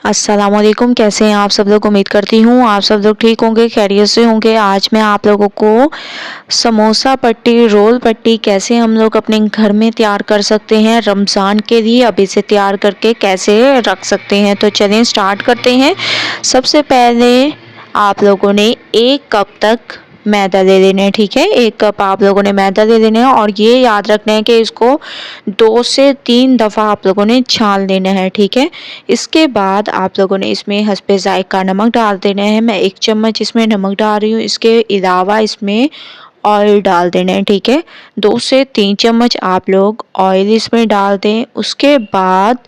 अस्सलामुअलैकुम। कैसे हैं आप सब लोग? उम्मीद करती हूँ आप सब लोग ठीक होंगे, खैरियत से होंगे। आज मैं आप लोगों को समोसा पट्टी, रोल पट्टी कैसे हम लोग अपने घर में तैयार कर सकते हैं रमज़ान के लिए, अब इसे तैयार करके कैसे रख सकते हैं। तो चलें स्टार्ट करते हैं। सबसे पहले आप लोगों ने 1 कप तक मैदा ले लेना है, ठीक है। 1 कप आप लोगों ने मैदा ले लेना है और ये याद रखना है कि इसको 2 से 3 दफ़ा आप लोगों ने छान लेना है, ठीक है। इसके बाद आप लोगों ने इसमें हस्बे ज़ायक़ा नमक डाल देना है। मैं 1 चम्मच इसमें नमक डाल रही हूँ। इसके अलावा इसमें ऑयल डाल देना है, ठीक है। 2 से 3 चम्मच आप लोग ऑयल इसमें डाल दें। उसके बाद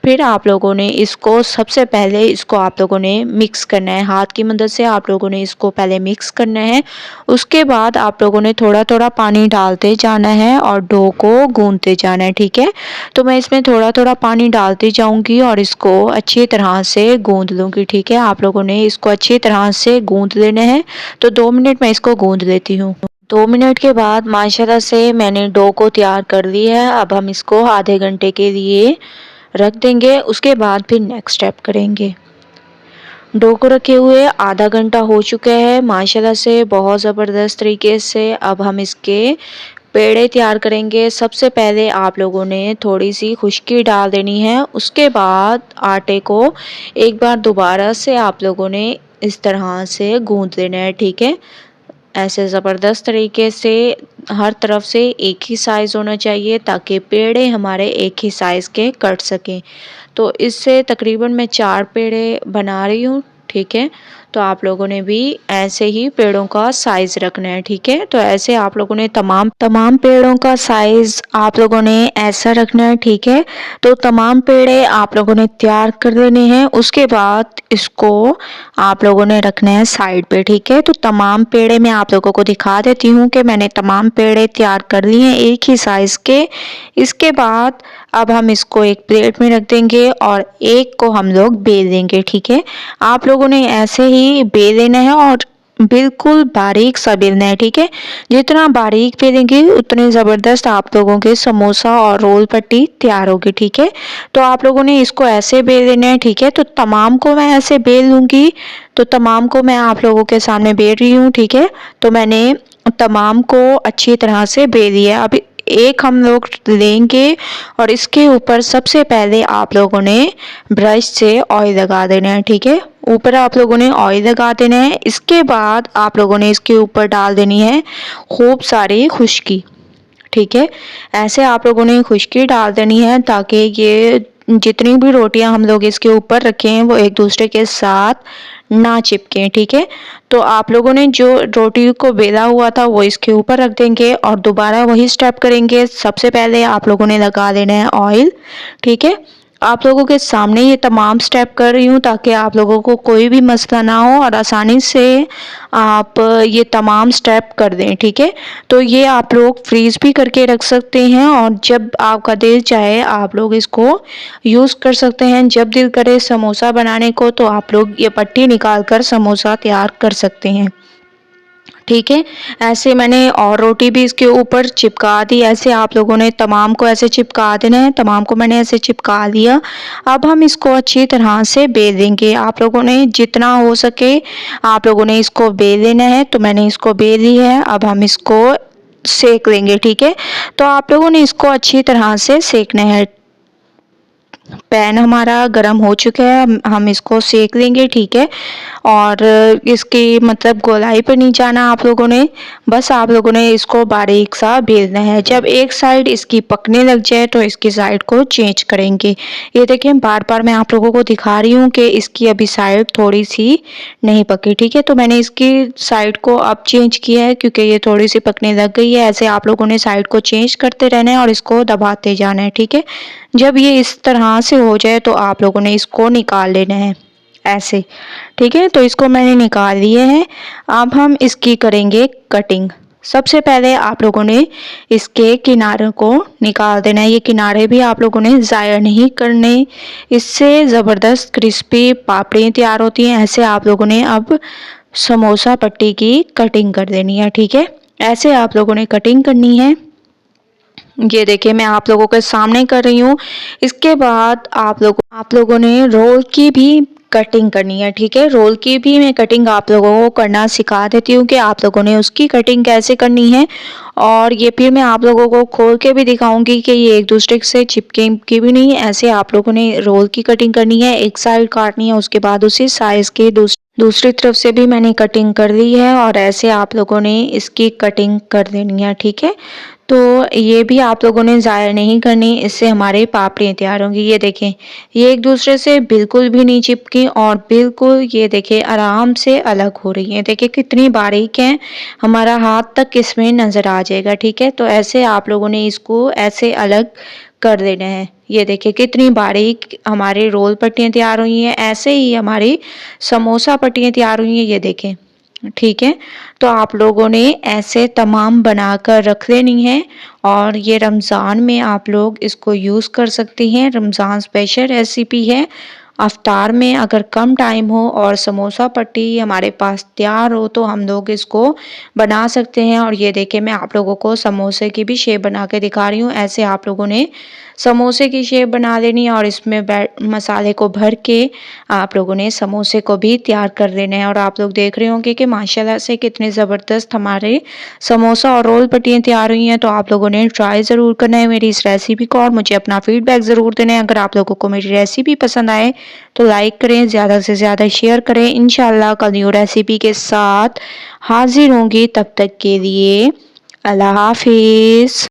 फिर आप लोगों ने इसको सबसे पहले इसको आप लोगों ने मिक्स करना है, हाथ की मदद से आप लोगों ने इसको पहले मिक्स करना है। उसके बाद आप लोगों ने थोड़ा थोड़ा पानी डालते जाना है और डो को गूंदते जाना है, ठीक है। तो मैं इसमें थोड़ा थोड़ा पानी डालती जाऊंगी और इसको अच्छी तरह से गूंद लूँगी, ठीक है। आप लोगों ने इसको अच्छी तरह से गूंद लेना है। तो 2 मिनट मैं इसको गूंद लेती हूँ। 2 मिनट के बाद माशाल्लाह से मैंने डो को तैयार कर लिया है। अब हम इसको आधे घंटे के लिए रख देंगे। उसके बाद फिर नेक्स्ट स्टेप करेंगे। डो को रखे हुए आधा घंटा हो चुका है माशाल्लाह से बहुत ज़बरदस्त तरीके से। अब हम इसके पेड़े तैयार करेंगे। सबसे पहले आप लोगों ने थोड़ी सी खुशकी डाल देनी है। उसके बाद आटे को एक बार दोबारा से आप लोगों ने इस तरह से गूंद लेना है, ठीक है। ऐसे ज़बरदस्त तरीके से हर तरफ से एक ही साइज़ होना चाहिए ताकि पेड़े हमारे एक ही साइज़ के कट सकें। तो इससे तकरीबन मैं 4 पेड़े बना रही हूँ, ठीक है। तो आप लोगों ने भी ऐसे ही पेड़ों का साइज़ रखना है, ठीक है। तो ऐसे आप लोगों ने तमाम पेड़ों का साइज़ आप लोगों ने ऐसा रखना है, ठीक है। तो तमाम पेड़े आप लोगों ने तैयार कर लेने हैं। उसके बाद इसको आप लोगों ने रखना है साइड पे, ठीक है। तो तमाम पेड़े मैं आप लोगों को दिखा देती हूँ कि मैंने तमाम पेड़े तैयार कर लिए हैं एक ही साइज़ के। इसके बाद अब हम इसको एक प्लेट में रख देंगे और एक को हम लोग बेल देंगे, ठीक है। आप लोगों ने ऐसे ही बेल लेना है और बिल्कुल बारीक सा बेलना है, ठीक है। जितना बारीक बेलेंगे उतने ज़बरदस्त आप लोगों के समोसा और रोल पट्टी तैयार होगी, ठीक है। तो आप लोगों ने इसको ऐसे बेल लेना है, ठीक है। तो तमाम को मैं ऐसे बेल लूँगी। तो तमाम को मैं आप लोगों के सामने बेल रही हूँ, ठीक है। तो मैंने तमाम को अच्छी तरह से बेल लिया। अब एक हम लोग लेंगे और इसके ऊपर सबसे पहले आप लोगों ने ब्रश से ऑयल लगा देना है, ठीक है। ऊपर आप लोगों ने ऑयल लगा देना है। इसके बाद आप लोगों ने इसके ऊपर डाल देनी है खूब सारी खुशकी, ठीक है। ऐसे आप लोगों ने खुशकी डाल देनी है ताकि ये जितनी भी रोटियां हम लोग इसके ऊपर रखे हैं वो एक दूसरे के साथ ना चिपके, ठीक है। तो आप लोगों ने जो रोटी को बेला हुआ था वो इसके ऊपर रख देंगे और दोबारा वही स्टेप करेंगे। सबसे पहले आप लोगों ने लगा देना है ऑयल, ठीक है। आप लोगों के सामने ये तमाम स्टेप कर रही हूँ ताकि आप लोगों को कोई भी मसला ना हो और आसानी से आप ये तमाम स्टेप कर दें, ठीक है। तो ये आप लोग फ्रीज़ भी करके रख सकते हैं और जब आपका दिल चाहे आप लोग इसको यूज़ कर सकते हैं। जब दिल करे समोसा बनाने को तो आप लोग ये पट्टी निकाल कर समोसा तैयार कर सकते हैं, ठीक है। ऐसे मैंने और रोटी भी इसके ऊपर चिपका दी। ऐसे आप लोगों ने तमाम को ऐसे चिपका देना है। तमाम को मैंने ऐसे चिपका दिया। अब हम इसको अच्छी तरह से बेल देंगे। आप लोगों ने जितना हो सके आप लोगों ने इसको बेल लेना है। तो मैंने इसको बेल ली है। अब हम इसको सेक लेंगे, ठीक है। तो आप लोगों ने इसको अच्छी तरह से सेकना है। पैन हमारा गर्म हो चुका है, हम इसको सेक लेंगे, ठीक है। और इसकी मतलब गोलाई पर नहीं जाना आप लोगों ने, बस आप लोगों ने इसको बारीक सा बेलना है। जब एक साइड इसकी पकने लग जाए तो इसकी साइड को चेंज करेंगे। ये देखें बार बार मैं आप लोगों को दिखा रही हूँ कि इसकी अभी साइड थोड़ी सी नहीं पकी, ठीक है। तो मैंने इसकी साइड को अब चेंज किया है क्योंकि ये थोड़ी सी पकने लग गई है। ऐसे आप लोगों ने साइड को चेंज करते रहना है और इसको दबाते जाना है, ठीक है। जब ये इस तरह से हो जाए तो आप लोगों ने इसको निकाल लेना है ऐसे, ठीक है। तो इसको मैंने निकाल लिए हैं। अब हम इसकी करेंगे कटिंग। सबसे पहले आप लोगों ने इसके किनारों को निकाल देना है। ये किनारे भी आप लोगों ने ज़ाया नहीं करने, इससे ज़बरदस्त क्रिस्पी पापड़ी तैयार होती हैं। ऐसे आप लोगों ने अब समोसा पट्टी की कटिंग कर देनी है, ठीक है। ऐसे आप लोगों ने कटिंग करनी है। ये देखिए मैं आप लोगों के सामने कर रही हूँ। इसके बाद आप लोगों ने रोल की भी कटिंग करनी है, ठीक है? रोल की भी मैं कटिंग आप लोगों को करना सिखा देती हूँ कि आप लोगों ने उसकी कटिंग कैसे करनी है। और ये फिर मैं आप लोगों को खोल के भी दिखाऊंगी कि ये एक दूसरे से चिपके की भी नहीं, ऐसे आप लोगों ने रोल की कटिंग करनी है। एक साइड काटनी है, उसके बाद उसी साइज के दूसरी तरफ से भी मैंने कटिंग कर ली है और ऐसे आप लोगों ने इसकी कटिंग कर देनी है, ठीक है? तो ये भी आप लोगों ने ज़ाया नहीं करनी, इससे हमारे पापड़ियाँ तैयार होंगी। ये देखें, ये एक दूसरे से बिल्कुल भी नहीं चिपकी और बिल्कुल ये देखिए आराम से अलग हो रही हैं। देखिए कितनी बारीक हैं, हमारा हाथ तक इसमें नज़र आ जाएगा, ठीक है? तो ऐसे आप लोगों ने इसको ऐसे अलग कर देना है। ये देखिए कितनी बारीक हमारे रोल पट्टियाँ तैयार हुई हैं, ऐसे ही हमारी समोसा पट्टियाँ तैयार हुई हैं, ये देखें। ठीक है, तो आप लोगों ने ऐसे तमाम बनाकर रख लेनी है और ये रमज़ान में आप लोग इसको यूज़ कर सकती हैं। रमज़ान स्पेशल रेसिपी है। अफ्तार में अगर कम टाइम हो और समोसा पट्टी हमारे पास तैयार हो तो हम लोग इसको बना सकते हैं। और ये देखिए मैं आप लोगों को समोसे की भी शेप बना के दिखा रही हूँ। ऐसे आप लोगों ने समोसे की शेप बना लेनी है और इसमें मसाले को भर के आप लोगों ने समोसे को भी तैयार कर लेना है। और आप लोग देख रहे होंगे कि माशाल्लाह से कितने ज़बरदस्त हमारे समोसा और रोल पट्टियाँ तैयार हुई हैं। तो आप लोगों ने ट्राई ज़रूर करना है मेरी इस रेसिपी को और मुझे अपना फीडबैक ज़रूर देना है। अगर आप लोगों को मेरी रेसिपी पसंद आए तो लाइक करें, ज़्यादा से ज़्यादा शेयर करें। इंशाल्लाह कल न्यू रेसिपी के साथ हाजिर होंगी, तब तक के लिए अल्लाह हाफिज़।